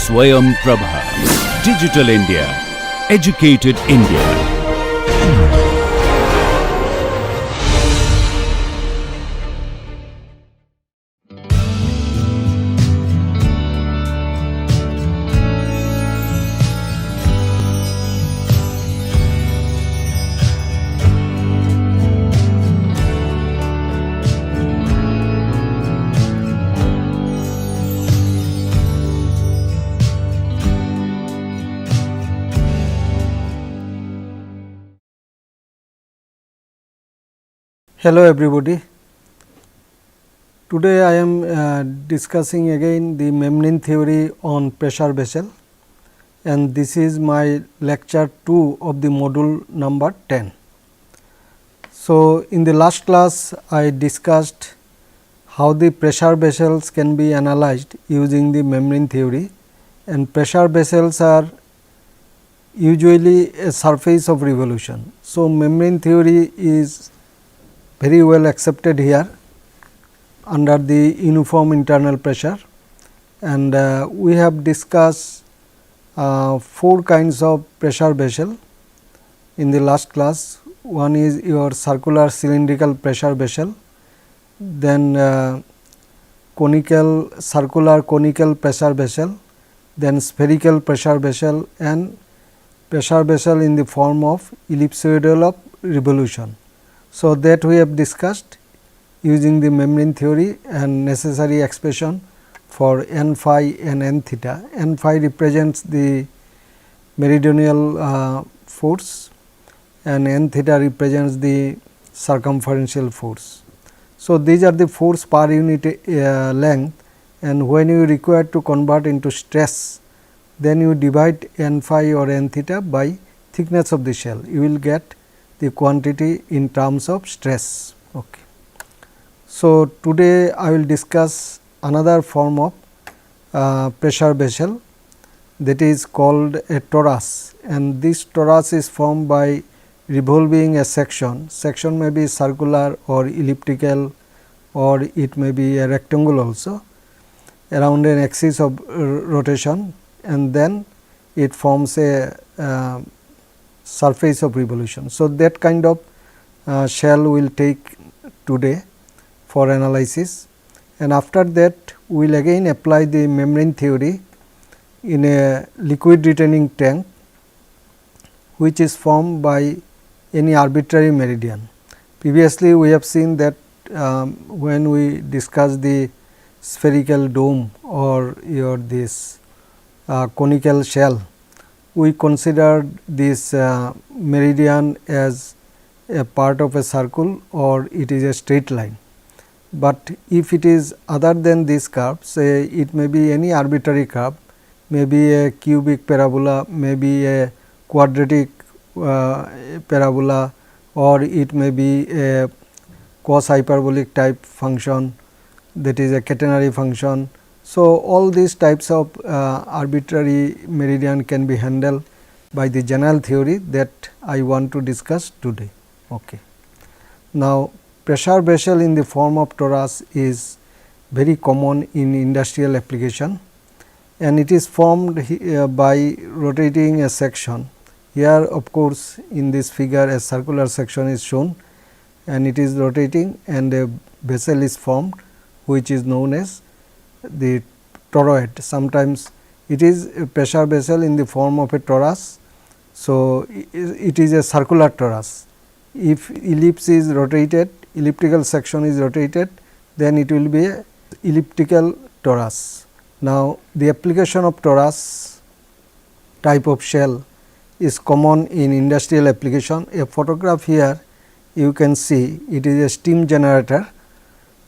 Swayam Prabha. Digital India. Educated India. Hello everybody. Today I am discussing again the membrane theory on pressure vessel, and this is my lecture 2 of the module number 10. So, in the last class I discussed how the pressure vessels can be analyzed using the membrane theory, and pressure vessels are usually a surface of revolution. So, membrane theory is very well accepted here under the uniform internal pressure, and we have discussed 4 kinds of pressure vessel in the last class. One is your circular cylindrical pressure vessel, then circular conical pressure vessel, then spherical pressure vessel, and pressure vessel in the form of ellipsoidal of revolution. So, that we have discussed using the membrane theory and necessary expression for n phi and n theta. N phi represents the meridional force and n theta represents the circumferential force. So, these are the force per unit length, and when you require to convert into stress, then you divide n phi or n theta by thickness of the shell. You will get the quantity in terms of stress. Okay. So, today I will discuss another form of pressure vessel, that is called a torus, and this torus is formed by revolving a section. Section may be circular or elliptical, or it may be a rectangle also, around an axis of rotation, and then it forms a surface of revolution. So, that kind of shell we will take today for analysis, and after that we will again apply the membrane theory in a liquid retaining tank, which is formed by any arbitrary meridian. Previously we have seen that when we discuss the spherical dome or this conical shell, we considered this meridian as a part of a circle or it is a straight line. But if it is other than this curve, say it may be any arbitrary curve, maybe a cubic parabola, maybe a quadratic parabola, or it may be a cos hyperbolic type function, that is a catenary function. So, all these types of arbitrary meridian can be handled by the general theory that I want to discuss today. Okay. Now, pressure vessel in the form of torus is very common in industrial application, and it is formed by rotating a section. Here of course, in this figure a circular section is shown and it is rotating, and a vessel is formed which is known as the toroid. Sometimes it is a pressure vessel in the form of a torus. So, it is a circular torus. If ellipse is rotated, elliptical section is rotated, then it will be a elliptical torus. Now, the application of torus type of shell is common in industrial application. A photograph here you can see, it is a steam generator,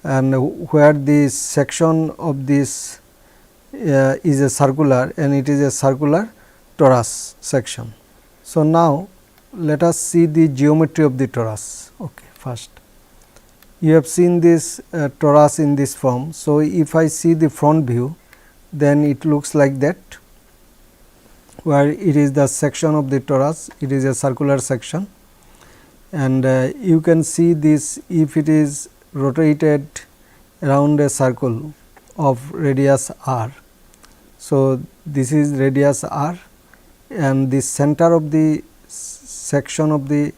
and where the section of this is a circular, and it is a circular torus section. So, now let us see the geometry of the torus. Okay, first you have seen this torus in this form. So, if I see the front view, then it looks like that, where it is the section of the torus, it is a circular section, and you can see this, if it is rotated around a circle of radius r, So, this is radius r, and the center of the section of the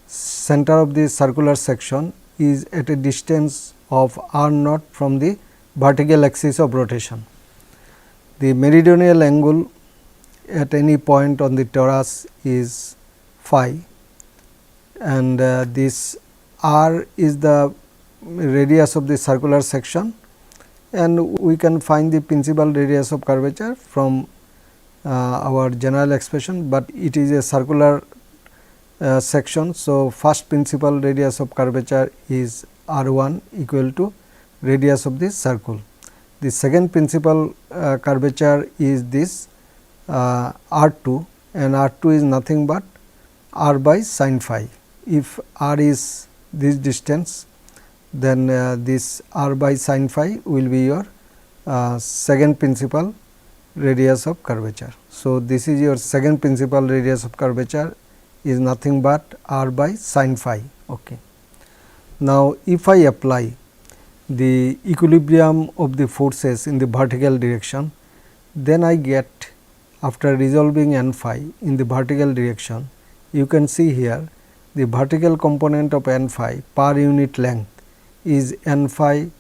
center of the circular section is at a distance of r naught from the vertical axis of rotation. The meridional angle at any point on the torus is phi, and this r is the radius of the circular section, and we can find the principal radius of curvature from our general expression, but it is a circular section. So, first principal radius of curvature is r 1 equal to radius of this circle. The second principal curvature is this r 2, and r 2 is nothing but r by sin phi. If r is this distance, then this r by sin phi will be your second principal radius of curvature. So, this is your second principal radius of curvature is nothing but r by sin phi. Okay. Now, if I apply the equilibrium of the forces in the vertical direction, then I get, after resolving n phi in the vertical direction, you can see here the vertical component of n phi per unit length is n phi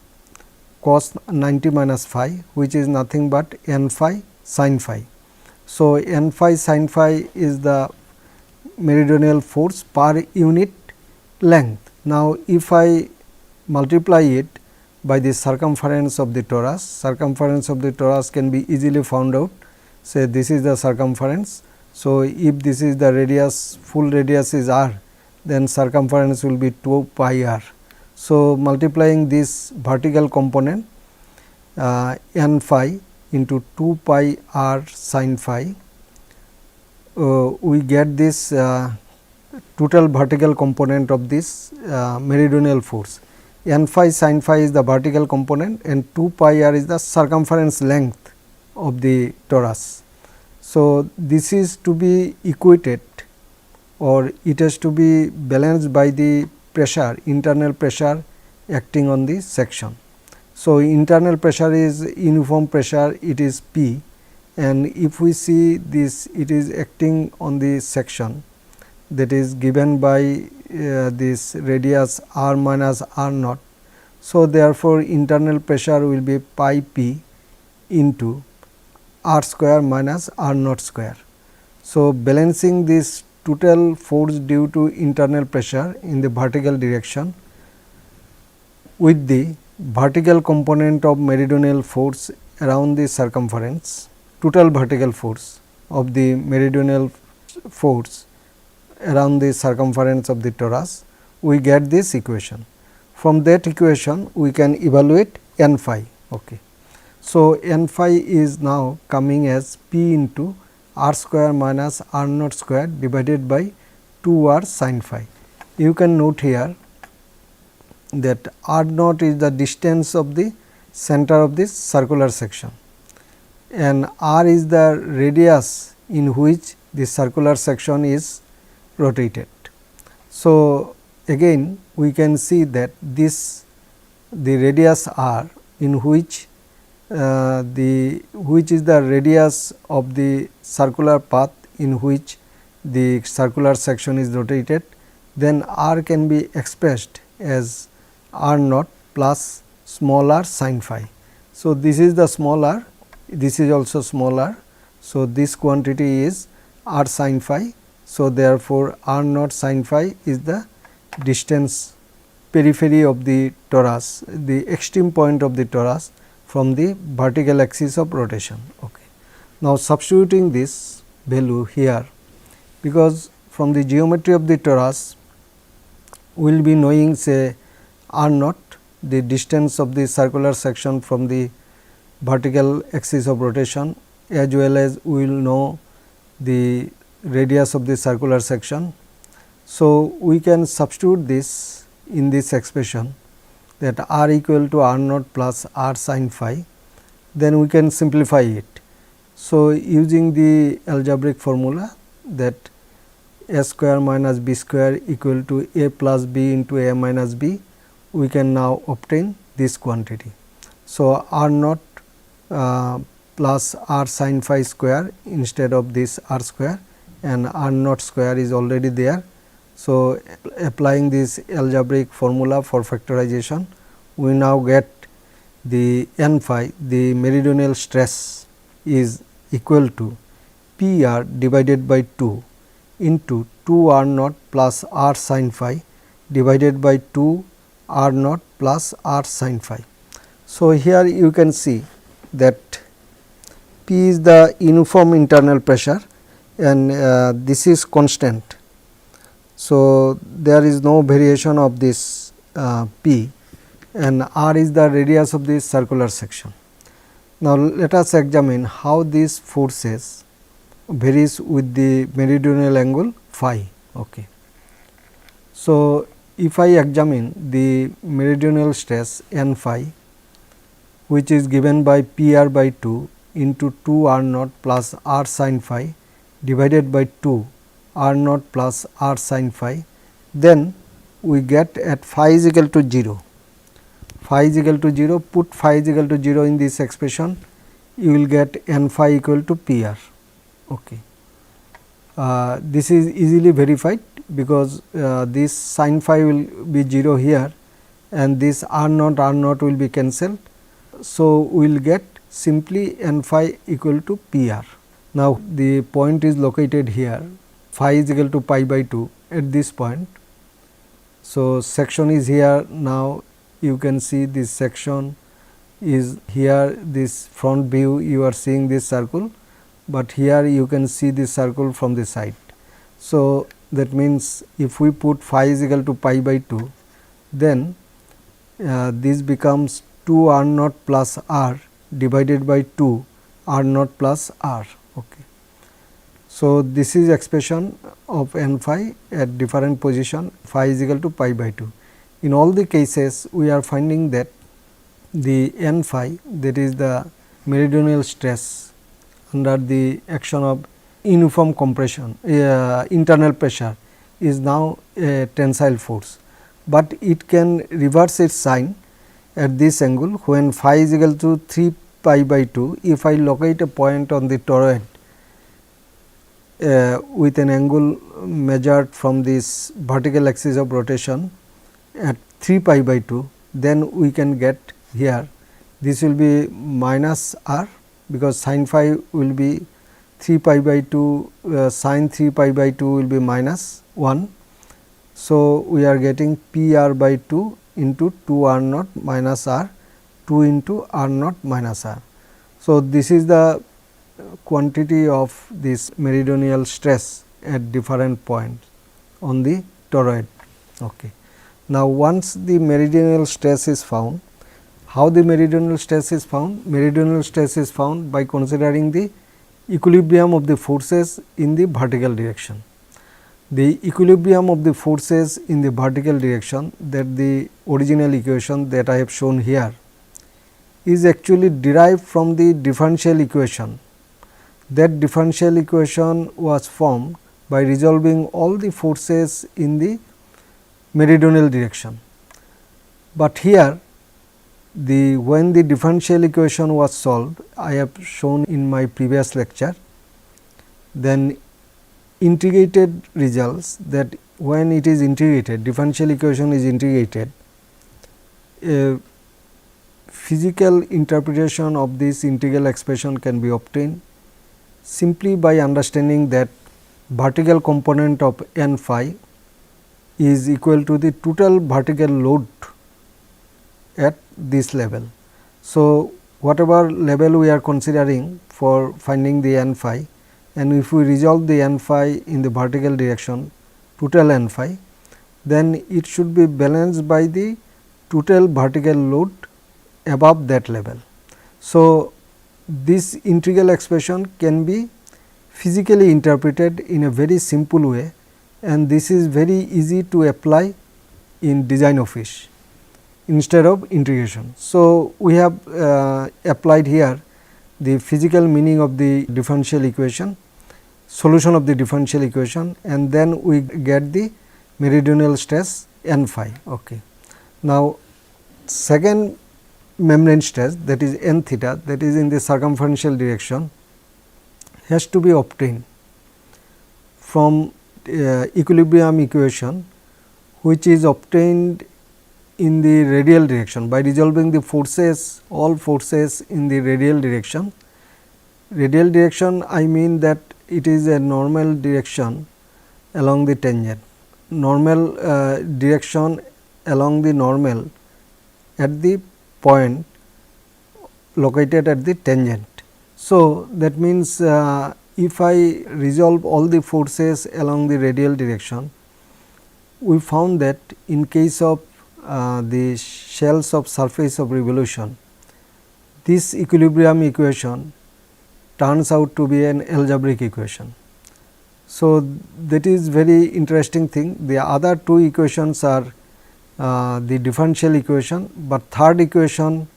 cos 90 minus phi, which is nothing but n phi sin phi. So, n phi sin phi is the meridional force per unit length. Now, if I multiply it by the circumference of the torus, circumference of the torus can be easily found out. Say this is the circumference. So, if this is the radius, full radius is r, then circumference will be 2 pi r. So, multiplying this vertical component n phi into 2 pi r sin phi, we get this total vertical component of this meridional force. N phi sin phi is the vertical component, and 2 pi r is the circumference length of the torus. So, this is to be equated, or it has to be balanced by the pressure, internal pressure acting on the section. So, internal pressure is uniform pressure, it is P, and if we see this, it is acting on the section, that is given by this radius r minus r naught. So, therefore, internal pressure will be pi p into r square minus r naught square. So, balancing this total force due to internal pressure in the vertical direction with the vertical component of meridional force around the circumference, total vertical force of the meridional force around the circumference of the torus, we get this equation. From that equation, we can evaluate n phi. Okay. So, n phi is now coming as p into r square minus r naught square divided by 2 r sin phi. You can note here that r naught is the distance of the center of this circular section, and r is the radius in which the circular section is rotated. So, again we can see that this the radius r in which which is the radius of the circular path in which the circular section is rotated, then r can be expressed as r naught plus small r sin phi. So, this is the small r, this is also small r. So, this quantity is r sin phi. So, therefore, r naught sin phi is the distance periphery of the torus, the extreme point of the torus from the vertical axis of rotation. Okay. Now, substituting this value here, because from the geometry of the torus we will be knowing say r naught, the distance of the circular section from the vertical axis of rotation, as well as we will know the radius of the circular section. So, we can substitute this in this expression, that r equal to r naught plus r sin phi, then we can simplify it. So, using the algebraic formula that a square minus b square equal to a plus b into a minus b, we can now obtain this quantity. So, r naught plus r sin phi square instead of this r square, and r naught square is already there. So, applying this algebraic formula for factorization, we now get the n phi, the meridional stress is equal to P r divided by 2 into 2 r naught plus r sin phi divided by 2 r naught plus r sin phi. So, here you can see that P is the uniform internal pressure, and this is constant. So, there is no variation of this P, and r is the radius of this circular section. Now, let us examine how these forces varies with the meridional angle phi. Okay. So, if I examine the meridional stress n phi, which is given by P r by 2 into 2 r naught plus r sin phi divided by 2 r naught plus r sin phi, then we get at phi is equal to 0. Phi is equal to 0, put phi is equal to 0 in this expression, you will get n phi equal to P r. Okay. This is easily verified, because this sin phi will be 0 here, and this r naught will be cancelled. So, we will get simply n phi equal to P r. Now, the point is located here, phi is equal to pi by 2 at this point. So, section is here. Now, you can see this section is here, this front view you are seeing this circle, but here you can see this circle from the side. So, that means if we put phi is equal to pi by 2, then this becomes 2 r naught plus r divided by 2 r naught plus r. Okay. So, this is expression of n phi at different position, phi is equal to pi by 2. In all the cases, we are finding that the n phi, that is the meridional stress under the action of uniform compression, internal pressure, is now a tensile force, but it can reverse its sign at this angle when phi is equal to 3 pi by 2. If I locate a point on the toroid with an angle measured from this vertical axis of rotation at 3 pi by 2, then we can get here this will be minus r, because sin phi will be 3 pi by 2, sin 3 pi by 2 will be minus 1. So, we are getting P r by 2 into 2 r naught minus r, 2 into r naught minus r. So, this is the quantity of this meridional stress at different points on the toroid. Okay. Now, once the meridional stress is found, how the meridional stress is found? Meridional stress is found by considering the equilibrium of the forces in the vertical direction. The equilibrium of the forces in the vertical direction, that the original equation that I have shown here, is actually derived from the differential equation. That differential equation was formed by resolving all the forces in the meridional direction. But here when the differential equation was solved, I have shown in my previous lecture, then integrated results, that when it is integrated, differential equation is integrated, a physical interpretation of this integral expression can be obtained simply by understanding that vertical component of n phi is equal to the total vertical load at this level. So, whatever level we are considering for finding the n phi, and if we resolve the n phi in the vertical direction, total n phi, then it should be balanced by the total vertical load above that level. So, this integral expression can be physically interpreted in a very simple way, and this is very easy to apply in design office instead of integration. So, we have applied here the physical meaning of the differential equation, solution of the differential equation, and then we get the meridional stress n phi. Okay. Now, second membrane stress, that is n theta, that is in the circumferential direction, has to be obtained from equilibrium equation, which is obtained in the radial direction by resolving the forces, all forces in the radial direction. Radial direction, I mean that it is a normal direction along the tangent, normal direction along the normal at the point located at the tangent. So, that means if I resolve all the forces along the radial direction, we found that in case of the shells of surface of revolution, this equilibrium equation turns out to be an algebraic equation. So, that is very interesting thing. The other two equations are the differential equation, but third equation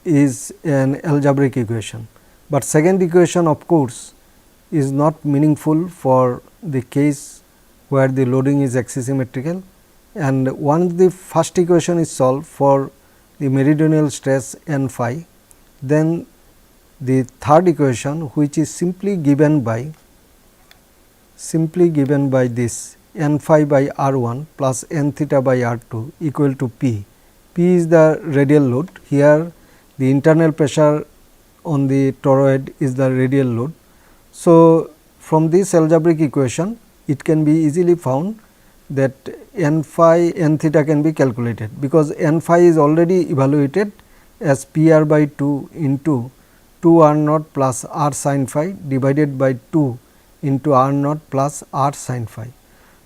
is an algebraic equation, but second equation of course is not meaningful for the case where the loading is axisymmetrical, and once the first equation is solved for the meridional stress n phi, then the third equation, which is simply given by this n phi by r 1 plus n theta by r 2 equal to p. P is the radial load. Here the internal pressure on the toroid is the radial load. So, from this algebraic equation, it can be easily found that n phi n theta can be calculated, because n phi is already evaluated as p r by 2 into 2 r naught plus r sin phi divided by 2 into r naught plus r sin phi.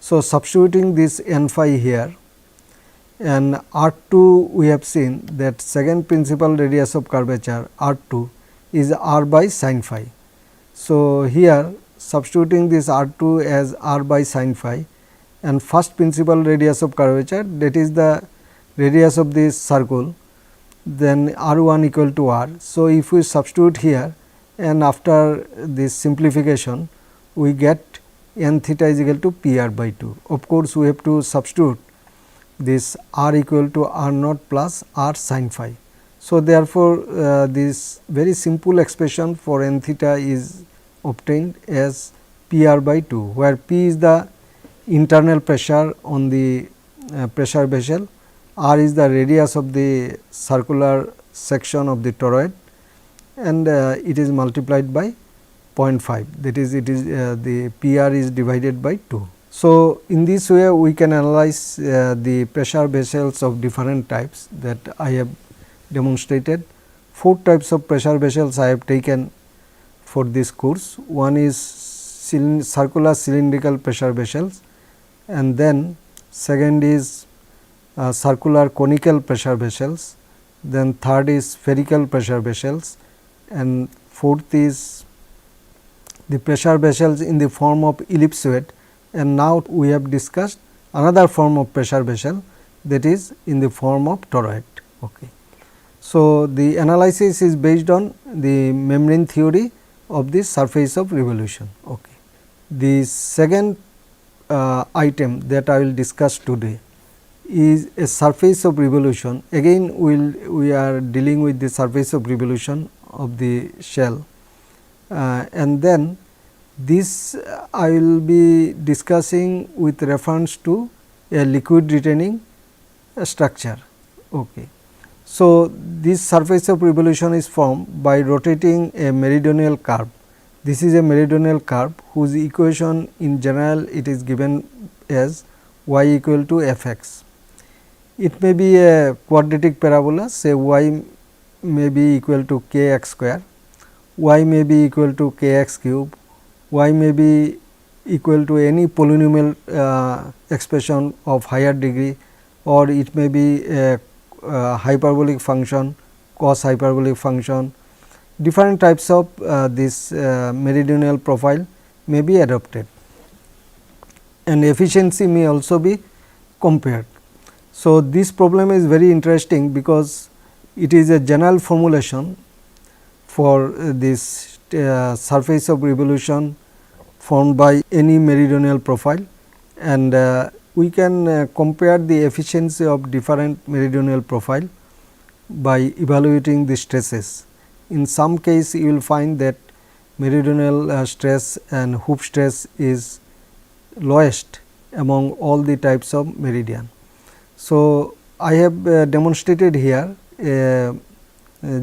So, substituting this n phi here, and r 2 we have seen that second principal radius of curvature r 2 is r by sin phi. So, here substituting this r 2 as r by sin phi, and first principal radius of curvature, that is the radius of this circle, then r 1 equal to r. So, if we substitute here and after this simplification, we get n theta is equal to p r by 2. Of course, we have to substitute this r equal to r naught plus r sin phi. So, therefore, this very simple expression for n theta is obtained as p r by 2, where p is the internal pressure on the pressure vessel, r is the radius of the circular section of the toroid, and it is multiplied by 0.5, that is it is the p r is divided by 2. So, in this way we can analyze the pressure vessels of different types that I have demonstrated. 4 types of pressure vessels I have taken for this course. One is circular cylindrical pressure vessels, and then second is circular conical pressure vessels, then third is spherical pressure vessels, and fourth is the pressure vessels in the form of ellipsoid, and now we have discussed another form of pressure vessel, that is in the form of toroid. Okay. So, the analysis is based on the membrane theory of the surface of revolution. Okay. The second item that I will discuss today is a surface of revolution. Again we are dealing with the surface of revolution of the shell, and then this I will be discussing with reference to a liquid retaining structure. Okay. So, this surface of revolution is formed by rotating a meridional curve. This is a meridional curve whose equation in general it is given as y equal to f x. It may be a quadratic parabola, say y may be equal to k x square, y may be equal to k x cube, y may be equal to any polynomial expression of higher degree, or it may be a hyperbolic function, cos hyperbolic function. Different types of this meridional profile may be adopted, and efficiency may also be compared. So, this problem is very interesting because it is a general formulation for this surface of revolution formed by any meridional profile, and we can compare the efficiency of different meridional profile by evaluating the stresses. In some case you will find that meridional stress and hoop stress is lowest among all the types of meridian. So, I have demonstrated here a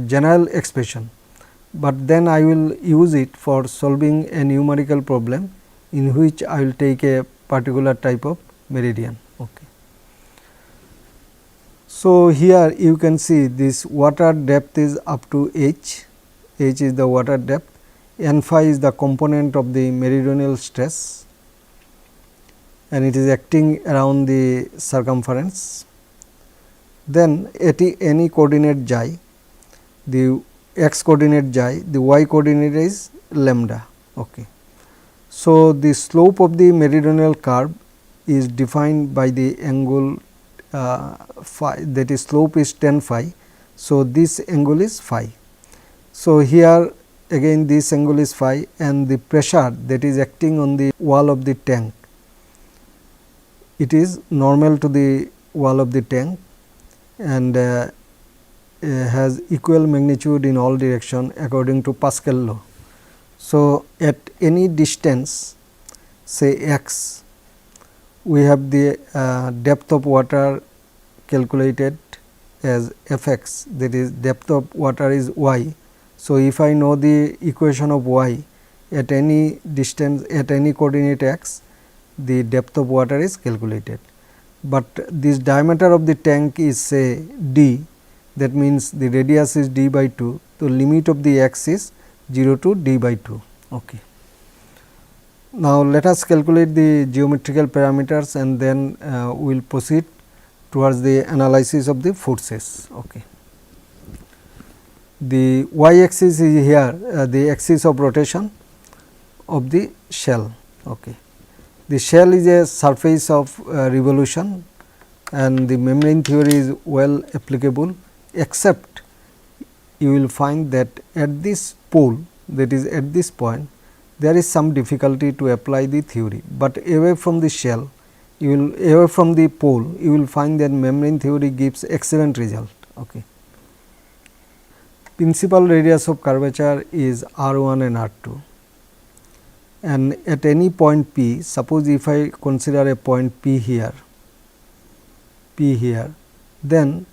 general expression, but then I will use it for solving a numerical problem in which I will take a particular type of meridian. Okay. So, here you can see this water depth is up to h is the water depth, n phi is the component of the meridional stress and it is acting around the circumference. Then at any coordinate xi, the x coordinate xi, the y coordinate is lambda. Okay. So, the slope of the meridional curve is defined by the angle phi, that is slope is tan phi. So, this angle is phi. So, here again this angle is phi and the pressure that is acting on the wall of the tank, it is normal to the wall of the tank and has equal magnitude in all direction according to Pascal law. So, at any distance say x, we have the depth of water calculated as f x, that is depth of water is y. So, if I know the equation of y at any distance at any coordinate x, the depth of water is calculated, but this diameter of the tank is say d, that means the radius is d by 2. So, limit of the x is 0 to d by 2. Okay. Now, let us calculate the geometrical parameters and then we will proceed towards the analysis of the forces. Okay. The y axis is here the axis of rotation of the shell. Okay. The shell is a surface of revolution and the membrane theory is well applicable, except you will find that at this pole, that is at this point, there is some difficulty to apply the theory, but away from the shell, you will away from the pole, you will find that membrane theory gives excellent result. Okay. Principal radius of curvature is r1 and r2, and at any point P, suppose if I consider a point P here, then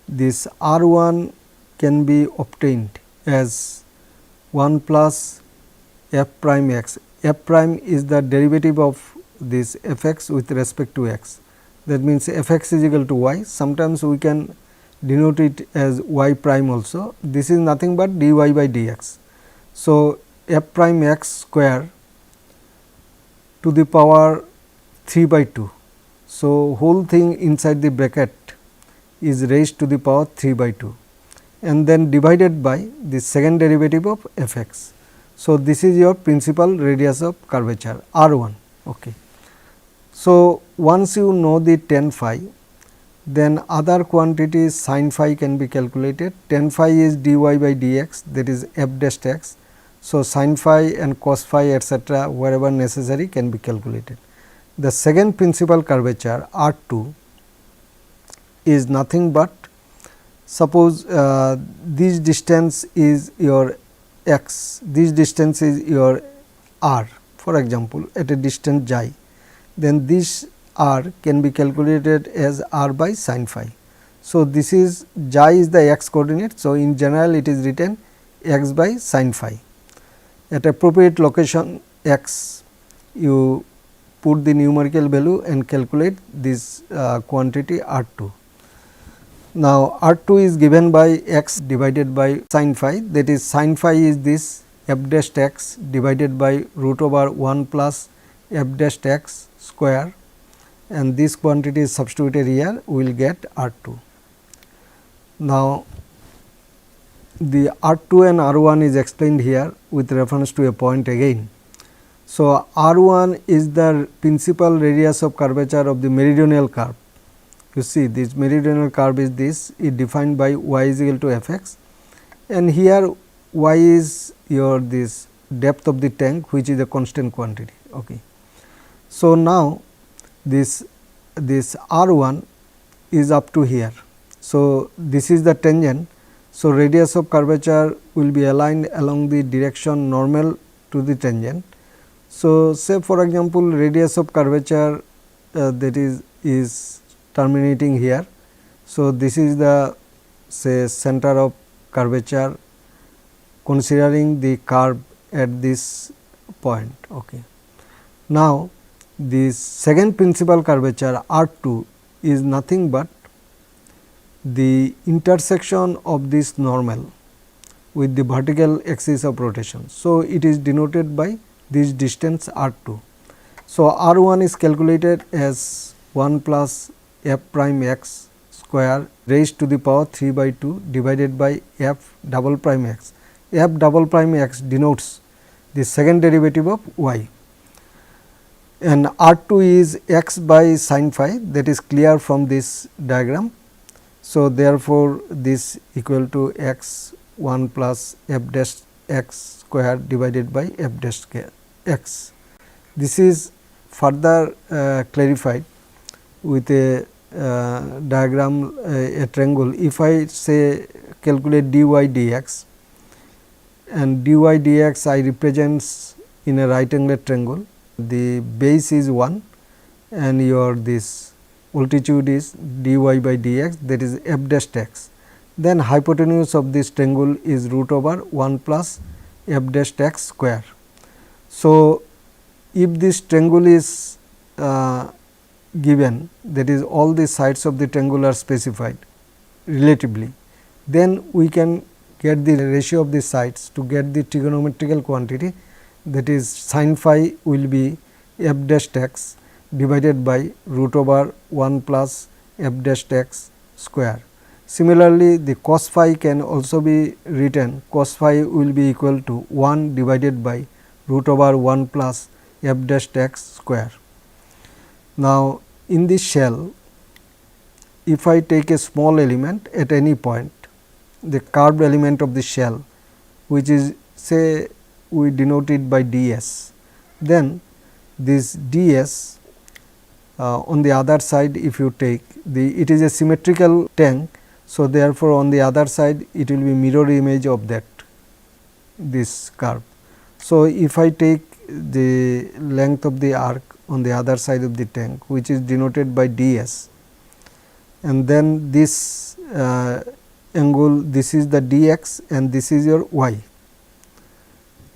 this r1 can be obtained as 1 plus f prime x. F prime is the derivative of this f x with respect to x, that means f x is equal to y. Sometimes we can denote it as y prime also. This is nothing but dy by dx. So, f prime x square to the power 3 by 2. So, whole thing inside the bracket is raised to the power 3 by 2 and then divided by the second derivative of f x. So, this is your principal radius of curvature r 1. Okay. So, once you know the tan phi, then other quantities sin phi can be calculated. Tan phi is dy by dx, that is f dash x. So, sin phi and cos phi etcetera wherever necessary can be calculated. The second principal curvature r 2 is nothing but, suppose this distance is your x, this distance is your r, for example at a distance xi, then this r can be calculated as r by sin phi. So, this is xi is the x coordinate. So, in general it is written x by sin phi. At appropriate location x, you put the numerical value and calculate this quantity r 2. Now, r 2 is given by x divided by sin phi, that is sin phi is this f dash x divided by root over 1 plus f dash x square, and this quantity is substituted here, we will get r 2. Now, the r 2 and r 1 is explained here with reference to a point again. So, r 1 is the principal radius of curvature of the meridional curve. You see this meridional curve is this, is defined by y is equal to f x, and here y is your this depth of the tank, which is a constant quantity. Okay. So, now this r 1 is up to here, So, this is the tangent. So, radius of curvature will be aligned along the direction normal to the tangent. So, say for example, radius of curvature that is terminating here. So, this is the say center of curvature considering the curve at this point. Okay. Now, the second principal curvature R 2 is nothing but the intersection of this normal with the vertical axis of rotation. So, it is denoted by this distance R 2. So, R 1 is calculated as 1 plus f prime x square raised to the power 3 by 2 divided by f double prime x. F double prime x denotes the second derivative of y, and R 2 is x by sin phi, that is clear from this diagram. So, therefore, this equal to x 1 plus f dash x square divided by f dash x. This is further clarified with a diagram, a triangle. If I say calculate dy dx, and dy dx I represents in a right angle triangle, the base is 1 and your this altitude is dy by dx, that is f dash x. Then hypotenuse of this triangle is root over 1 plus f dash x square. So, if this triangle is given, that is all the sides of the triangle are specified relatively, then we can get the ratio of the sides to get the trigonometrical quantity, that is sin phi will be f dash x divided by root over 1 plus f dash x square. Similarly, the cos phi can also be written, cos phi will be equal to 1 divided by root over 1 plus f dash x square. Now, in this shell, if I take a small element at any point, the curved element of the shell, which is say we denote it by ds, then this ds on the other side, if you take the, it is a symmetrical tank. So, therefore, on the other side it will be mirror image of that this curve. So, if I take the length of the arc on the other side of the tank, which is denoted by ds, and then this angle, this is the dx and this is your y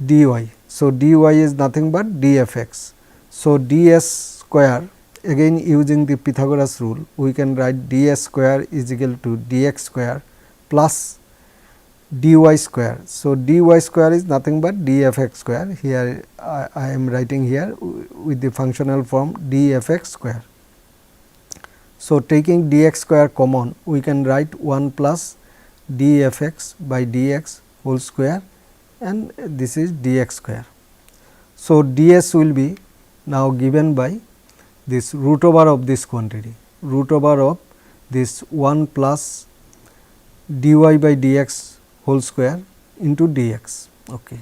dy. So, dy is nothing but dfx. So, ds square, again using the Pythagoras rule, we can write ds square is equal to dx square plus dy square. So, dy square is nothing but dfx square. Here I am writing here with the functional form dfx square. So, taking dx square common, we can write 1 plus dfx by dx whole square, and this is dx square. So, ds will be now given by this root over of this quantity, root over of this 1 plus dy by dx whole square into dx. Okay.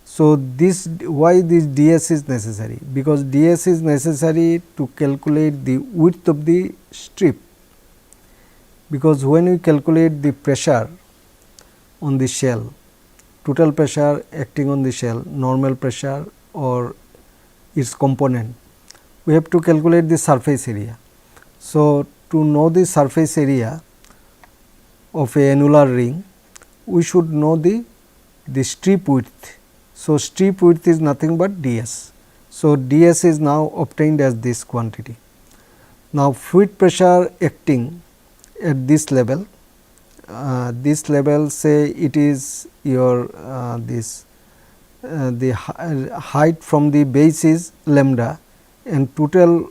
So, this why this ds is necessary? Because ds is necessary to calculate the width of the strip, because when we calculate the pressure on the shell, total pressure acting on the shell, normal pressure or its component, we have to calculate the surface area. So, to know the surface area of a annular ring, we should know the strip width. So, strip width is nothing but ds. So, ds is now obtained as this quantity. Now, fluid pressure acting at this level say it is your the height from the base is lambda and total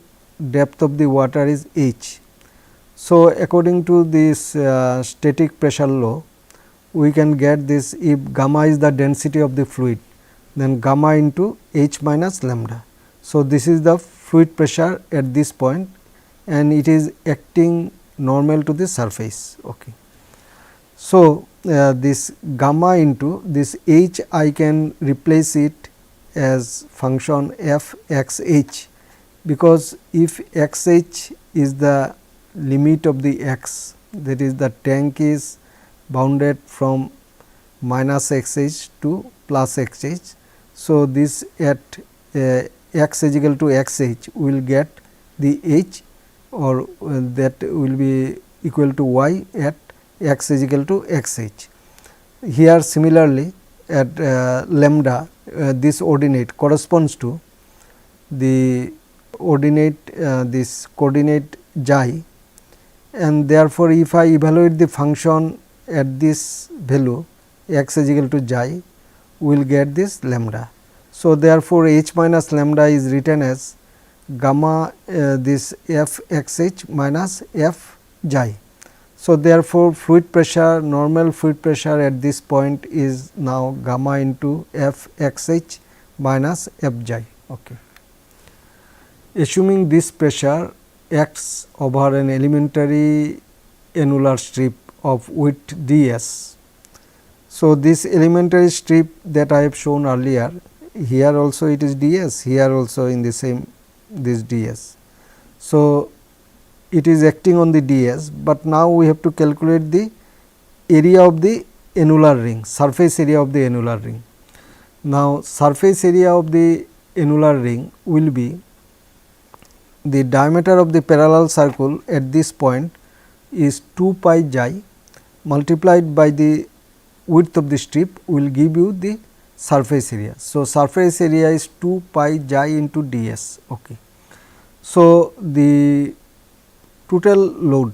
depth of the water is h. So, according to this static pressure law, we can get this, if gamma is the density of the fluid, then gamma into h minus lambda. So, this is the fluid pressure at this point and it is acting normal to the surface. Okay. So, this gamma into this h, I can replace it as function f x h, because if x h is the limit of the x that is the tank is bounded from minus xh to plus xh. So, this at x is equal to xh will get the h, or that will be equal to y at x is equal to xh. Here similarly at lambda, this ordinate corresponds to the ordinate this coordinate xi, and therefore, if I evaluate the function at this value x is equal to xi, we will get this lambda. So, therefore, h minus lambda is written as gamma this f x h minus f xi. So, therefore, fluid pressure, normal fluid pressure at this point is now gamma into f x h minus f xi. Okay. Assuming this pressure acts over an elementary annular strip of width ds. So, this elementary strip that I have shown earlier, here also it is ds, here also in the same this ds. So, it is acting on the ds, but now we have to calculate the area of the annular ring, surface area of the annular ring. Now, surface area of the annular ring will be the diameter of the parallel circle at this point is 2 pi xi multiplied by the width of the strip will give you the surface area. So, surface area is 2 pi xi into ds. Okay. So, the total load,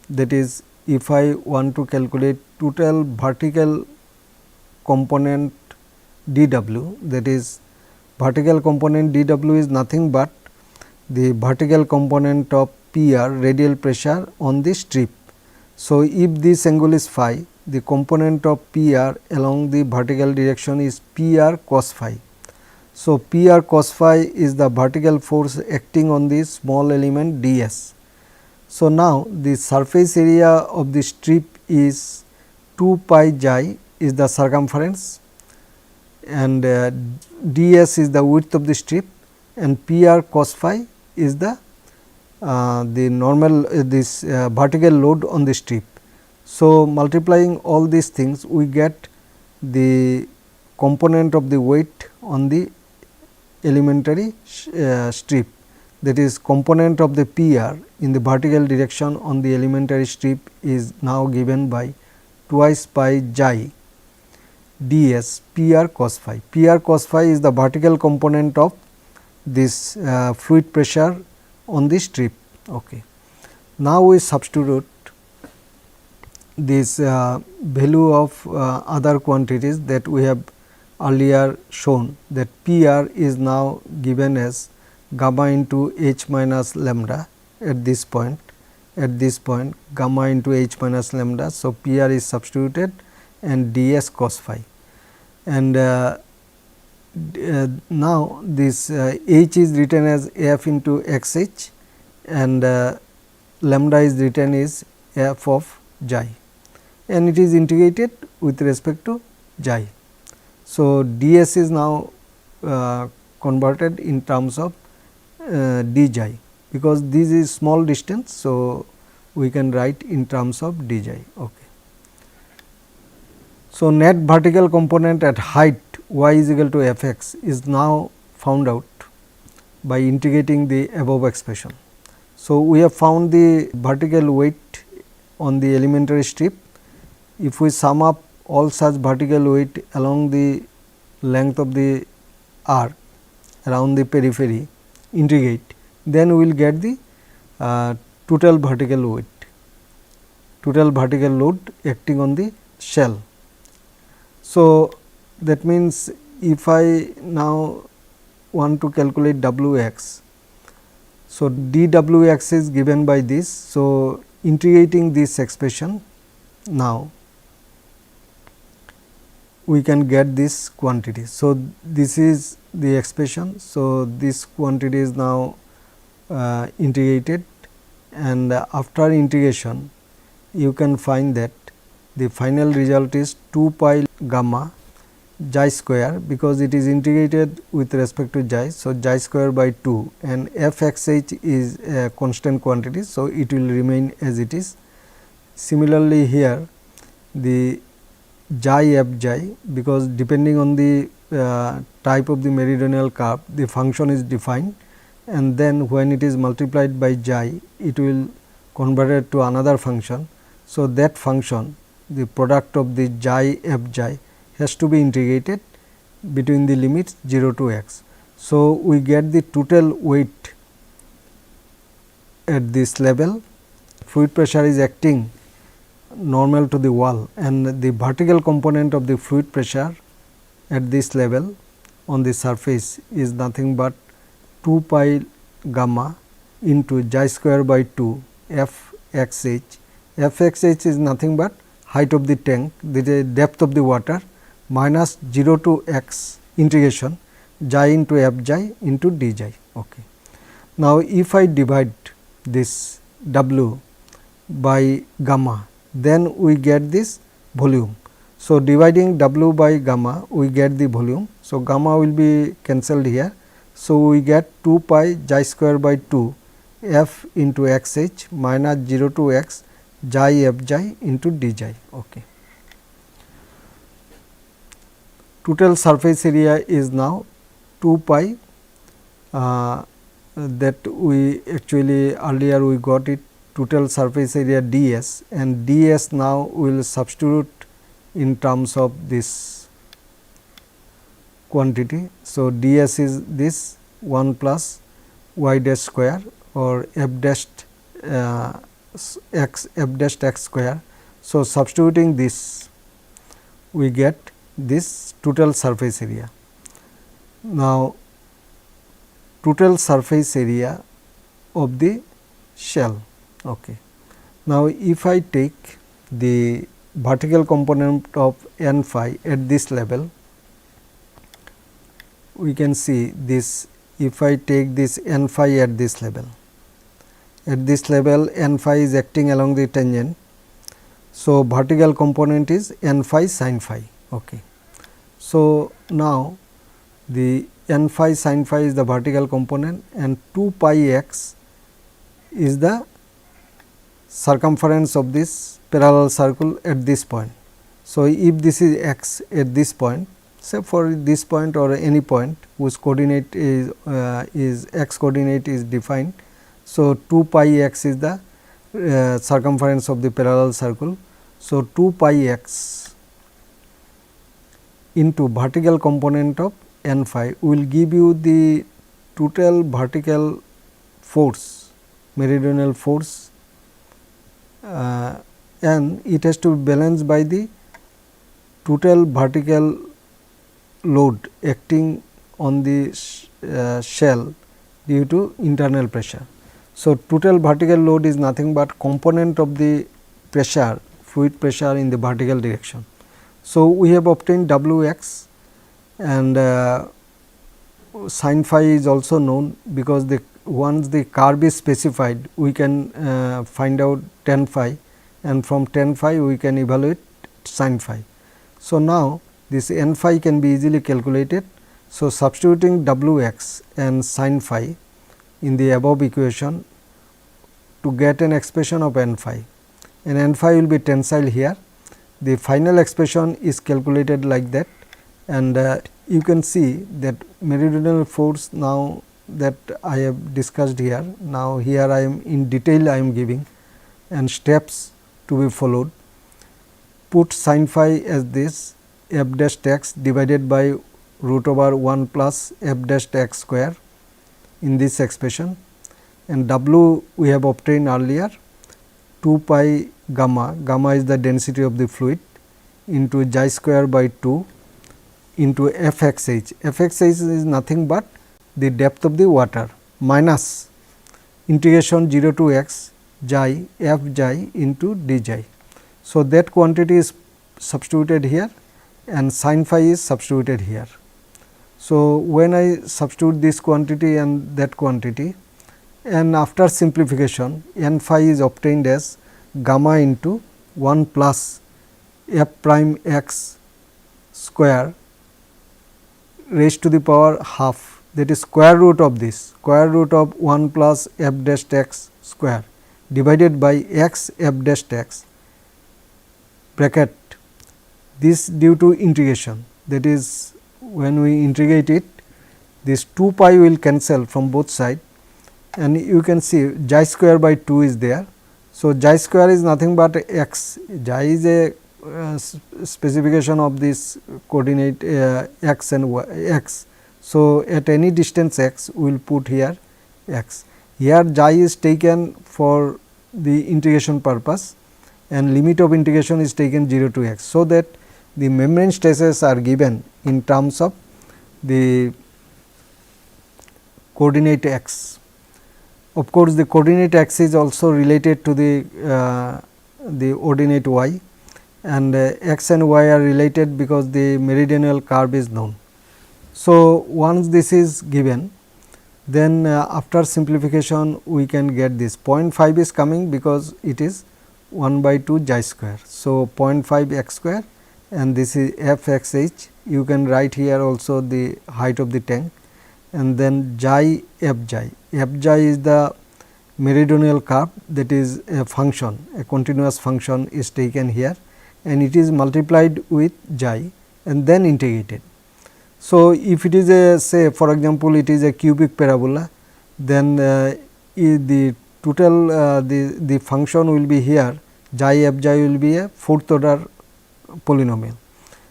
that is if I want to calculate total vertical component dw, that is vertical component dw is nothing but the vertical component of PR, radial pressure on the strip. So, if this angle is phi, the component of PR along the vertical direction is PR cos phi. So, PR cos phi is the vertical force acting on the small element ds. So, now the surface area of the strip is 2 pi xi is the circumference, and ds is the width of the strip, and PR cos phi is the normal this vertical load on the strip. So, multiplying all these things we get the component of the weight on the elementary strip, that is component of the PR in the vertical direction on the elementary strip is now given by twice pi xi ds PR cos phi. PR cos phi is the vertical component of this fluid pressure on the strip. Okay. Now, we substitute this value of other quantities that we have earlier shown, that PR is now given as gamma into h minus lambda at this point, gamma into h minus lambda. So, PR is substituted and ds cos phi, and now this h is written as f into x h, and lambda is written as f of xi, and it is integrated with respect to xi. So, ds is now converted in terms of d xi, because this is small distance. So, we can write in terms of d xi. Okay. So, net vertical component at height y is equal to f x is now found out by integrating the above expression. So, we have found the vertical weight on the elementary strip. If we sum up all such vertical weight along the length of the arc around the periphery, integrate, then we will get the total vertical weight, total vertical load acting on the shell. So, that means, if I now want to calculate W x, so d W x is given by this. So, integrating this expression now we can get this quantity. So, this is the expression. So, this quantity is now integrated, and after integration you can find that the final result is 2 pi gamma xi square, because it is integrated with respect to xi. So, xi square by 2, and f x h is a constant quantity. So, it will remain as it is, Similarly, here the xi f xi, because depending on the type of the meridional curve, the function is defined, and then when it is multiplied by xi, it will convert it to another function. So, that function, the product of the xi f xi has to be integrated between the limits 0 to x. So, we get the total weight at this level. Fluid pressure is acting normal to the wall, and the vertical component of the fluid pressure at this level on the surface is nothing but 2 pi gamma into xi square by 2 f x h. F x h is nothing but height of the tank, the depth of the water, minus 0 to x integration xi into f xi into d xi. Okay. Now, if I divide this W by gamma, then we get this volume. So, dividing W by gamma, we get the volume. So, gamma will be cancelled here. So, we get 2 pi xi square by 2 f into x h minus 0 to x xi f xi into d xi. Okay. Total surface area is now 2 pi, that we actually earlier we got it total surface area ds, and ds now will substitute in terms of this quantity. So, ds is this 1 plus y dash square or f dashed x square. So, substituting this, we get this total surface area. Now, total surface area of the shell. Okay. Now, if I take the vertical component of n phi at this level, we can see this. If I take this n phi at this level, n phi is acting along the tangent. So, vertical component is n phi sin phi. Okay. So, now the n phi sin phi is the vertical component, and 2 pi x is the circumference of this parallel circle at this point. So, if this is x at this point, say for this point or any point whose coordinate is x coordinate is defined. So, 2 pi x is the circumference of the parallel circle. So, 2 pi x into vertical component of n phi will give you the total vertical force, meridional force, and it has to be balanced by the total vertical load acting on the shell due to internal pressure. So, total vertical load is nothing but component of the pressure, fluid pressure in the vertical direction. So, we have obtained W x, and sin phi is also known, because once the curve is specified, we can find out tan phi, and from tan phi we can evaluate sin phi. So, now this n phi can be easily calculated. So, substituting W x and sin phi in the above equation to get an expression of n phi, and n phi will be tensile here. The final expression is calculated like that, and you can see that meridional force now that I have discussed here. Now, here I am in detail I am giving, and steps to be followed. Put sin phi as this f dash x divided by root over 1 plus f dash x square in this expression, and W we have obtained earlier 2 pi gamma, gamma is the density of the fluid, into xi square by 2 into f x h. F x h is nothing but the depth of the water minus integration 0 to x xi f xi into d xi. So, that quantity is substituted here, and sin phi is substituted here. So, when I substitute this quantity and that quantity, and after simplification n phi is obtained as gamma into 1 plus f prime x square raised to the power half, that is square root of this, square root of 1 plus f dash x square divided by x f dash x. bracket, this due to integration, that is when we integrate it, this 2 pi will cancel from both sides, and you can see xi square by 2 is there. So, xi square is nothing but x, xi is a specification of this coordinate x and y, x. So, at any distance x we will put here x. Here xi is taken for the integration purpose and limit of integration is taken 0 to x. So, that the membrane stresses are given in terms of the coordinate x. Of course, the coordinate x is also related to the ordinate y, and x and y are related because the meridional curve is known. So, once this is given, then after simplification we can get this 0.5 is coming because it is 1 by 2 xi square. So, 0.5 x square and this is f x h. You can write here also the height of the tank, and then xi f xi. F xi is the meridional curve, that is a function, a continuous function is taken here and it is multiplied with xi and then integrated. So, if it is a, say for example, it is a cubic parabola, then the total the function will be here, xi f xi will be a fourth order polynomial.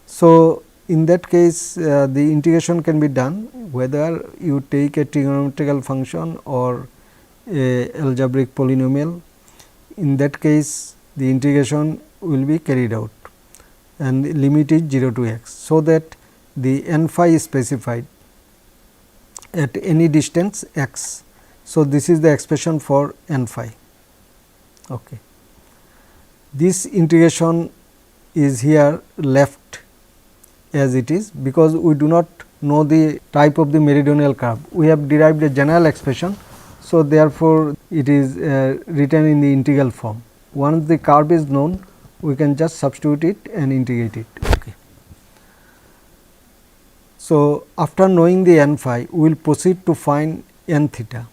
So, in that case the integration can be done whether you take a trigonometrical function or a algebraic polynomial. In that case the integration will be carried out and the limit is 0 to x. So, that the n phi is specified at any distance x. So, this is the expression for n phi. Okay. This integration is here left as it is because we do not know the type of the meridional curve. We have derived a general expression. So, therefore, it is written in the integral form. Once the curve is known, we can just substitute it and integrate it. Okay. So, after knowing the n phi, we will proceed to find n theta.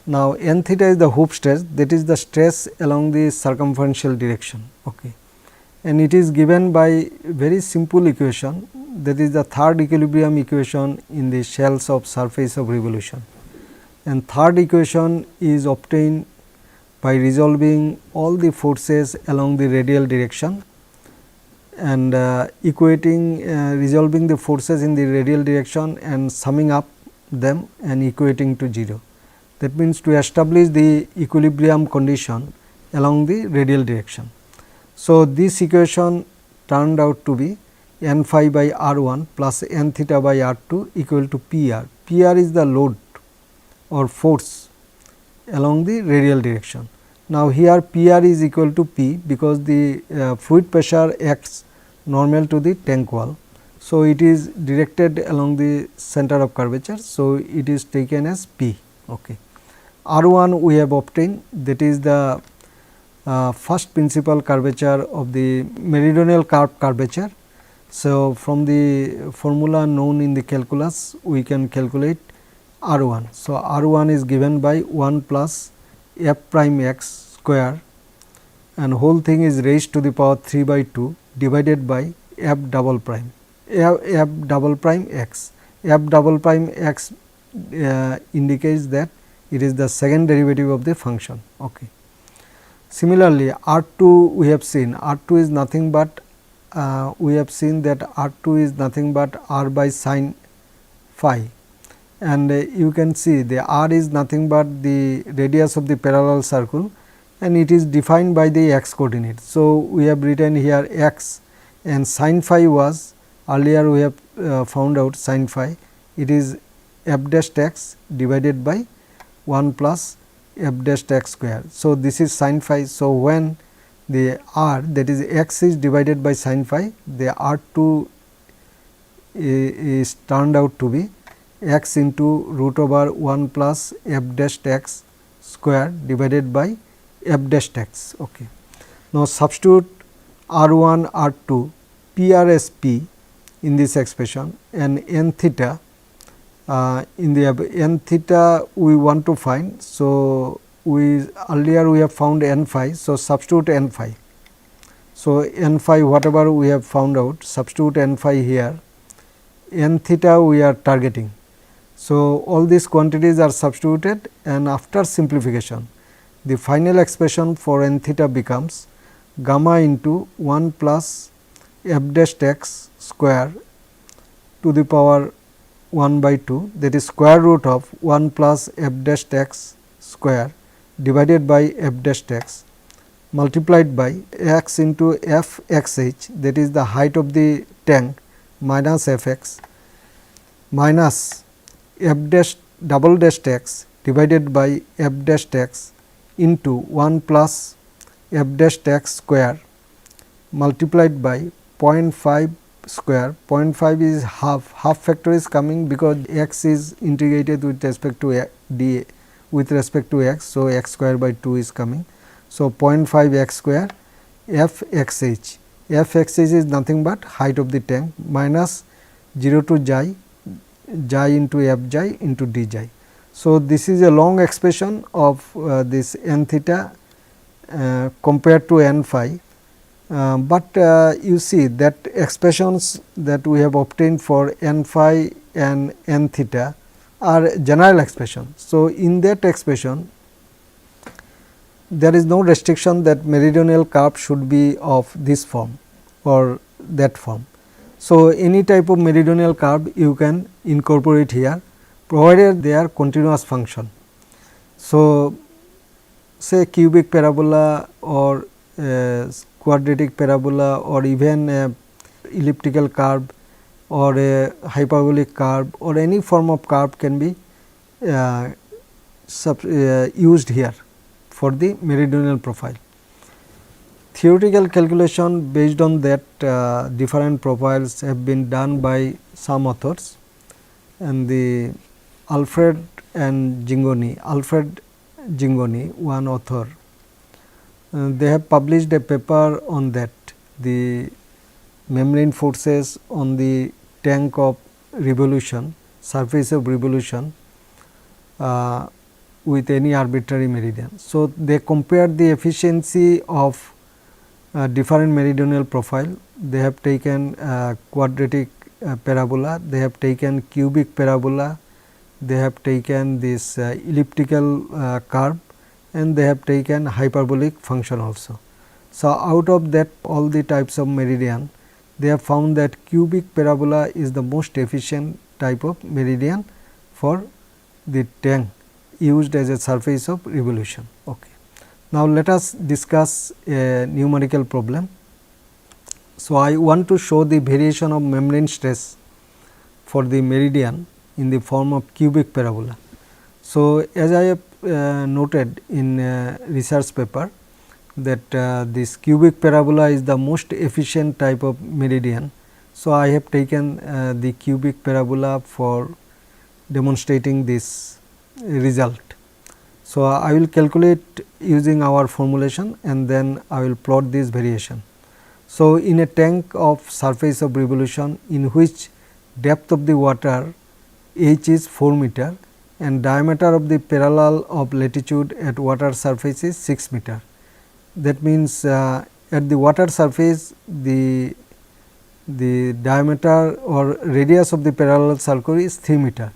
Now, n theta is the hoop stress, that is the stress along the circumferential direction. Okay. And it is given by very simple equation, that is the third equilibrium equation in the shells of surface of revolution. And third equation is obtained by resolving all the forces along the radial direction and resolving the forces in the radial direction and summing up them and equating to 0. That means, to establish the equilibrium condition along the radial direction. So, this equation turned out to be n phi by r 1 plus n theta by r 2 equal to P r. P r is the load or force along the radial direction. Now, here P r is equal to P because the fluid pressure acts normal to the tank wall. So, it is directed along the center of curvature. So, it is taken as P. Okay. R 1 we have obtained, that is the first principal curvature of the meridional curve curvature. So, from the formula known in the calculus we can calculate R 1. So, R 1 is given by 1 plus f prime x square and whole thing is raised to the power 3 by 2 divided by f double prime x. F double prime x indicates that it is the second derivative of the function. Okay. Similarly, R 2 we have seen, R 2 is nothing but we have seen that R 2 is nothing but r by sin phi, and you can see the r is nothing but the radius of the parallel circle and it is defined by the x coordinate. So, we have written here x and sin phi was earlier we have found out sin phi, it is f dash x divided by 1 plus f dash x square. So, this is sin phi. So, when the r, that is x is divided by sin phi, the r 2 is turned out to be x into root over 1 plus f dash x square divided by f dash x. Okay. Now, substitute r 1 r 2 p r as p in this expression and n theta in the n theta we want to find. So, earlier we have found n phi. So, substitute n phi. So, n phi whatever we have found out, substitute n phi here, n theta we are targeting. So, all these quantities are substituted, and after simplification the final expression for n theta becomes gamma into 1 plus f dash x square to the power 1 by 2, that is square root of 1 plus f dash x square divided by f dash x multiplied by x into f x h, that is the height of the tank, minus f x minus f dash double dash x divided by f dash x into 1 plus f dash x square multiplied by 0.5 square. 0.5 is half factor is coming because x is integrated with respect to d with respect to x. So, x square by 2 is coming. So, 0.5 x square f x h, f x h is nothing but height of the tank minus 0 to xi, xi into f xi into d xi. So, this is a long expression of this n theta compared to n phi, but you see that expressions that we have obtained for n phi and n theta are general expression. So, in that expression there is no restriction that meridional curve should be of this form or that form. So, any type of meridional curve you can incorporate here, provided they are continuous function. So, say cubic parabola or quadratic parabola or even a elliptical curve or a hyperbolic curve or any form of curve can be used here for the meridional profile. Theoretical calculation based on that different profiles have been done by some authors, and the Alfred Gingoni, one author, they have published a paper on that, the membrane forces on the tank of revolution, surface of revolution with any arbitrary meridian. So, they compared the efficiency of different meridional profile. They have taken quadratic parabola, they have taken cubic parabola, they have taken this elliptical curve, and they have taken hyperbolic function also. So, out of that all the types of meridian, they have found that cubic parabola is the most efficient type of meridian for the tank used as a surface of revolution. Okay. Now, let us discuss a numerical problem. So, I want to show the variation of membrane stress for the meridian in the form of cubic parabola. So, as I have noted in a research paper that this cubic parabola is the most efficient type of meridian. So, I have taken the cubic parabola for demonstrating this result. So, I will calculate using our formulation and then I will plot this variation. So, in a tank of surface of revolution in which depth of the water h is 4 meter and diameter of the parallel of latitude at water surface is 6 meter. That means, at the water surface the diameter or radius of the parallel circle is 3 meter.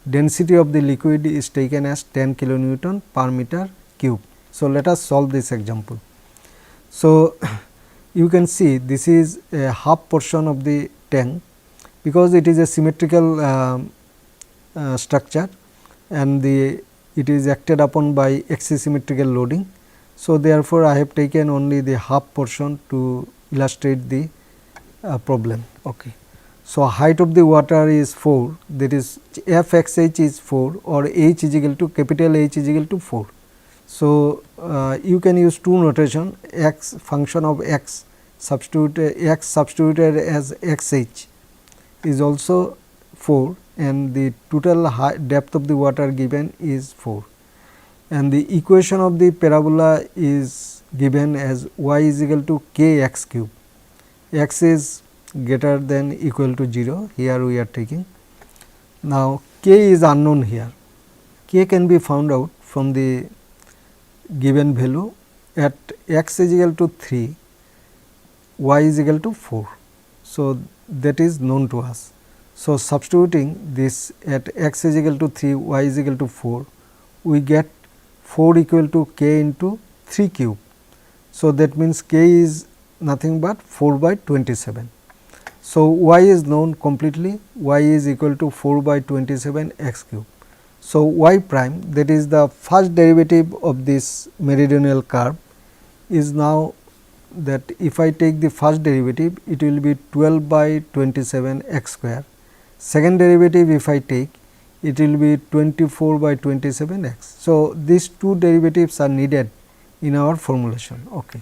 Density of the liquid is taken as 10 kilonewton per meter cube. So, let us solve this example. So, you can see this is a half portion of the tank, because it is a symmetrical structure and it is acted upon by axisymmetrical loading. So, therefore, I have taken only the half portion to illustrate the problem. Okay. So, height of the water is 4, that is f x h is 4 or h is equal to capital H is equal to 4. So, you can use two notation, x function of x substituted as x h is also 4 and the total depth of the water given is 4, and the equation of the parabola is given as y is equal to k x cube, x is greater than equal to 0, here we are taking. Now, k is unknown here, k can be found out from the given value. At x is equal to 3, y is equal to 4. So, that is known to us. So, substituting this at x is equal to 3, y is equal to 4, we get 4 equal to k into 3 cube. So, that means k is nothing but 4 by 27. So, y is known completely, y is equal to 4 by 27 x cube. So, y prime, that is the first derivative of this meridional curve, is now that if I take the first derivative, it will be 12 by 27 x square. Second derivative if I take, it will be 24 by 27 x. So, these two derivatives are needed in our formulation. Okay.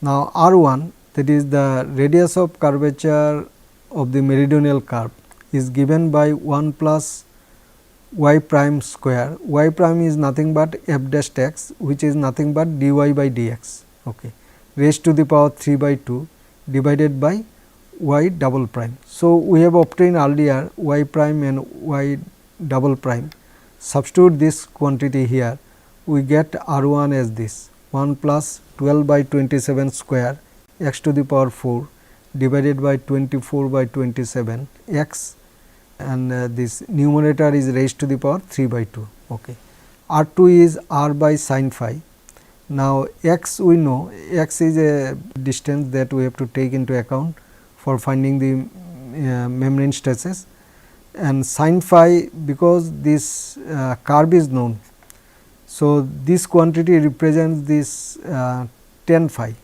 Now, R 1, that is the radius of curvature of the meridional curve, is given by 1 plus y prime square. Y prime is nothing but f dash x, which is nothing but dy by dx, okay, raised to the power 3 by 2 divided by y double prime. So, we have obtained earlier y prime and y double prime. Substitute this quantity here, we get R 1 as this 1 plus 12 by 27 square x to the power 4 divided by 24 by 27 x, and this numerator is raised to the power 3 by 2. Okay. R 2 is r by sin phi. Now, x we know, x is a distance that we have to take into account for finding the membrane stresses, and sin phi, because this curve is known. So, this quantity represents this tan phi.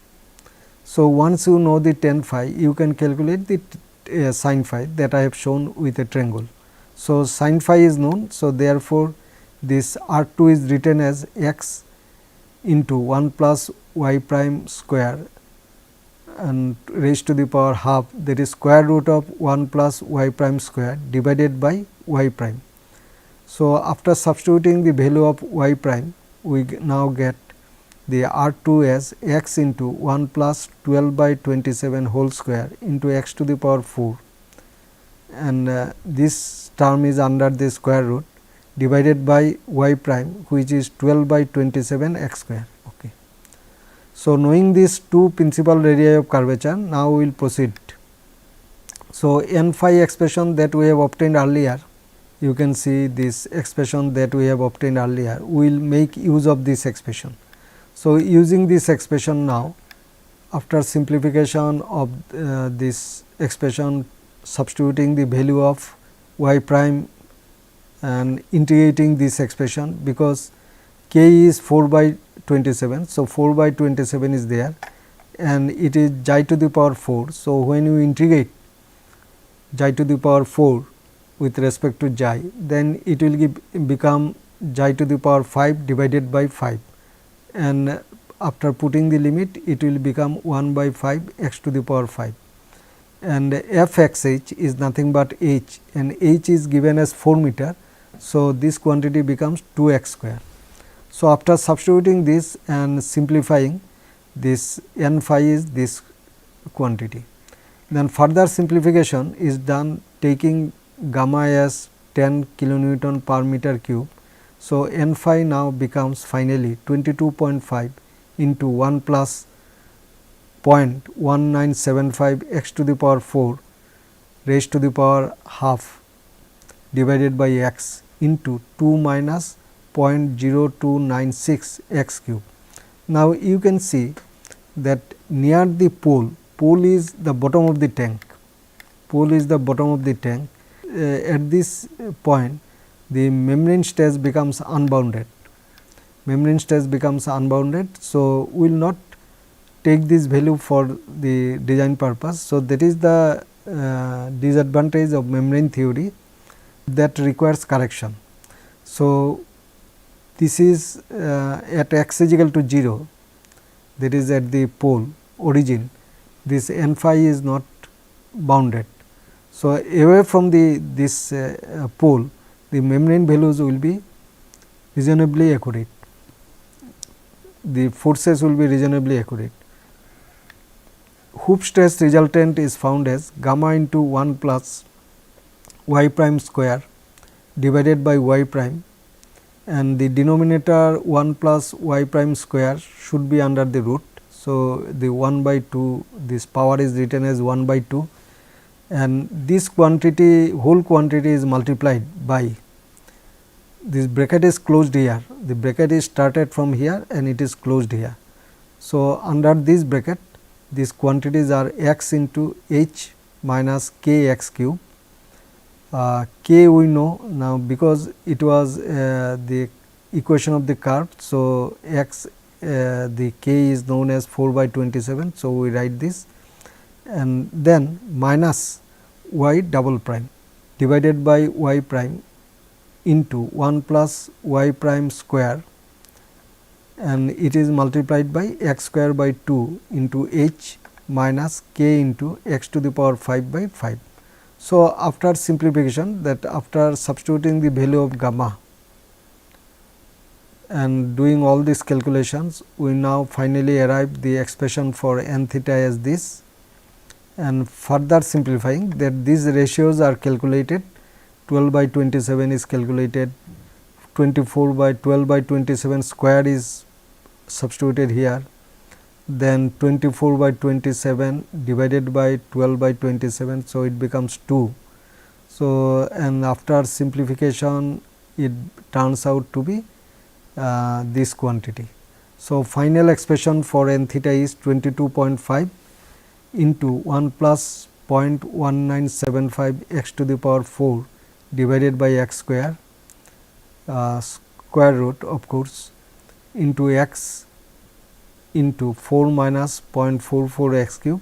So, once you know the tan phi, you can calculate the sin phi that I have shown with a triangle. So, sin phi is known. So, therefore, this R 2 is written as x into 1 plus y prime square and raised to the power half, that is square root of 1 plus y prime square divided by y prime. So, after substituting the value of y prime, we now get the R 2 as x into 1 plus 12 by 27 whole square into x to the power 4, and this term is under the square root divided by y prime, which is 12 by 27 x square. Okay. So, knowing these two principal radii of curvature, now we will proceed. So, n phi expression that we have obtained earlier, you can see this expression that we have obtained earlier, we will make use of this expression. So, using this expression now, after simplification of this expression, substituting the value of y prime and integrating this expression, because k is 4 by 27. So, 4 by 27 is there and it is xi to the power 4. So, when you integrate xi to the power 4 with respect to xi, then it will become xi to the power 5 divided by 5, and after putting the limit, it will become 1 by 5 x to the power 5, and f x h is nothing but h, and h is given as 4 meter. So, this quantity becomes 2 x square. So, after substituting this and simplifying, this n phi is this quantity. Then further simplification is done taking gamma as 10 kilonewton per meter cube. So, n phi now becomes finally 22.5 into 1 plus 0.1975 x to the power 4 raised to the power half divided by x into 2 minus 0.0296 x cube. Now, you can see that near the pole, pole is the bottom of the tank, pole is the bottom of the tank. At this point, the membrane stress becomes unbounded, membrane stress becomes unbounded. So, we will not take this value for the design purpose. So, that is the disadvantage of membrane theory that requires correction. So, this is at x is equal to 0, that is at the pole origin, this n phi is not bounded. So, away from this pole, the membrane values will be reasonably accurate, the forces will be reasonably accurate. Hoop stress resultant is found as gamma into 1 plus y prime square divided by y prime, and the denominator 1 plus y prime square should be under the root. So, the 1 by 2, this power is written as 1 by 2, and this quantity, whole quantity is multiplied by, this bracket is closed here, the bracket is started from here and it is closed here. So, under this bracket these quantities are x into h minus k x cube. K we know now, because it was the equation of the curve. So, x the k is known as 4 by 27. So, we write this, and then minus y double prime divided by y prime into 1 plus y prime square, and it is multiplied by x square by 2 into h minus k into x to the power 5 by 5. So, after simplification, that after substituting the value of gamma and doing all these calculations, we now finally arrive the expression for n theta as this, and further simplifying that these ratios are calculated. 12 by 27 is calculated, 24 by 12 by 27 square is substituted here, then 24 by 27 divided by 12 by 27. So, it becomes 2. So, and after simplification it turns out to be this quantity. So, final expression for n theta is 22.5 into 1 plus 0.1975 x to the power 4 divided by x square, square root of course, into x into 4 minus 0.44 x cube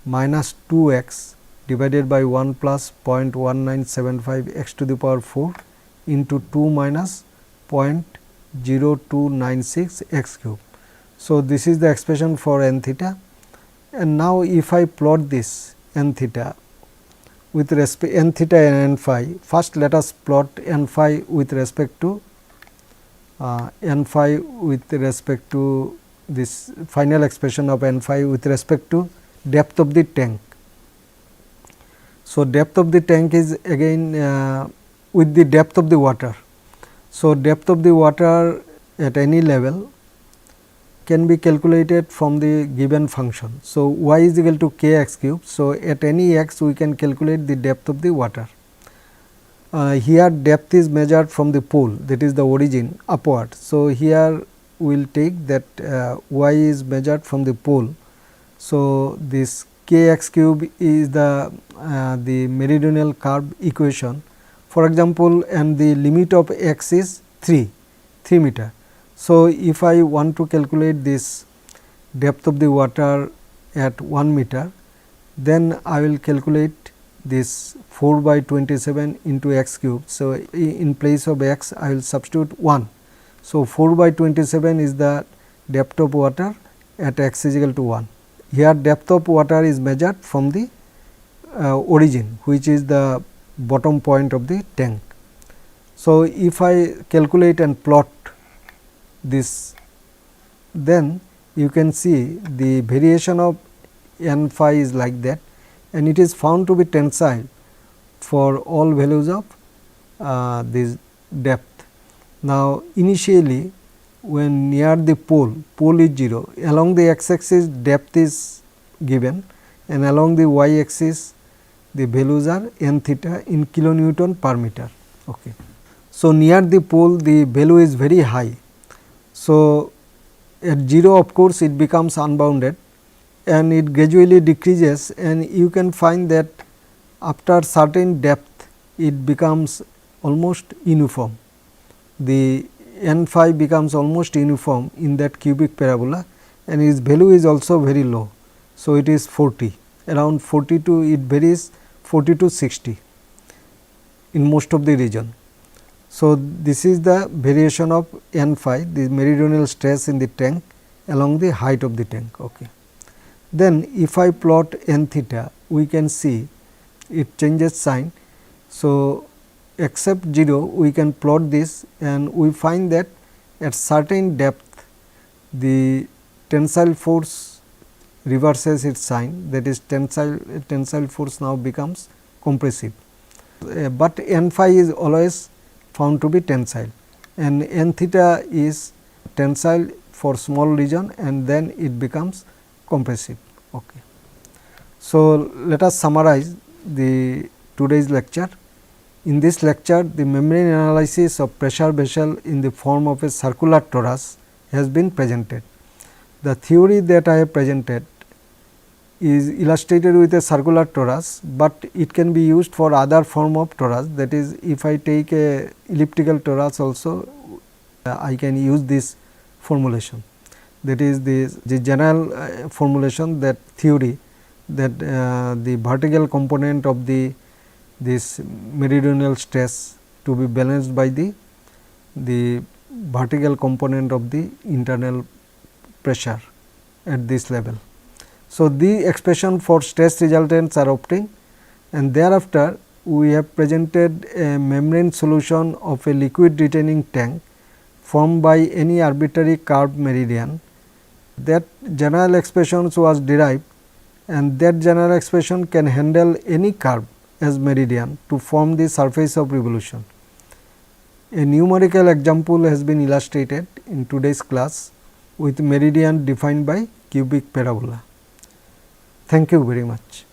minus 2 x divided by 1 plus 0.1975 x to the power 4 into 2 minus 0.0296 x cube. So, this is the expression for n theta, and now if I plot this n theta with respect n theta and n phi. First, let us plot n phi with respect to this final expression of n phi with respect to depth of the tank. So, depth of the tank is again with the depth of the water. So, depth of the water at any level can be calculated from the given function. So, y is equal to k x cube. So, at any x we can calculate the depth of the water. Here depth is measured from the pole, that is the origin upward. So, here we will take that y is measured from the pole. So, this k x cube is the meridional curve equation, for example, and the limit of x is 3 meter. So, if I want to calculate this depth of the water at 1 meter, then I will calculate this 4 by 27 into x cube. So, in place of x I will substitute 1. So, 4 by 27 is the depth of water at x is equal to 1. Here depth of water is measured from the origin, which is the bottom point of the tank. So, if I calculate and plot this, then you can see the variation of n phi is like that, and it is found to be tensile for all values of this depth. Now, initially when near the pole is 0, along the x axis depth is given, and along the y axis the values are n theta in kilonewton per meter. Okay. So, near the pole the value is very high. So, at 0 of course, it becomes unbounded and it gradually decreases, and you can find that after certain depth it becomes almost uniform. The n phi becomes almost uniform in that cubic parabola, and its value is also very low. So, it is 40, around 40 to it varies 40 to 60 in most of the region. So, this is the variation of n phi, the meridional stress in the tank along the height of the tank. Okay. Then, if I plot n theta, we can see it changes sign. So, except 0 we can plot this, and we find that at certain depth the tensile force reverses its sign, that is tensile force now becomes compressive, but n phi is always found to be tensile, and n theta is tensile for small region and then it becomes compressive. Okay. So, let us summarize the today's lecture. In this lecture, the membrane analysis of pressure vessel in the form of a circular torus has been presented. The theory that I have presented is illustrated with a circular torus, but it can be used for other form of torus, that is, if I take a elliptical torus also I can use this formulation, that is the general formulation, that theory that the vertical component of this meridional stress to be balanced by the vertical component of the internal pressure at this level. So, the expression for stress resultants are obtained, and thereafter we have presented a membrane solution of a liquid retaining tank formed by any arbitrary curved meridian. That general expression was derived, and that general expression can handle any curve as meridian to form the surface of revolution. A numerical example has been illustrated in today's class with meridian defined by cubic parabola. Thank you very much.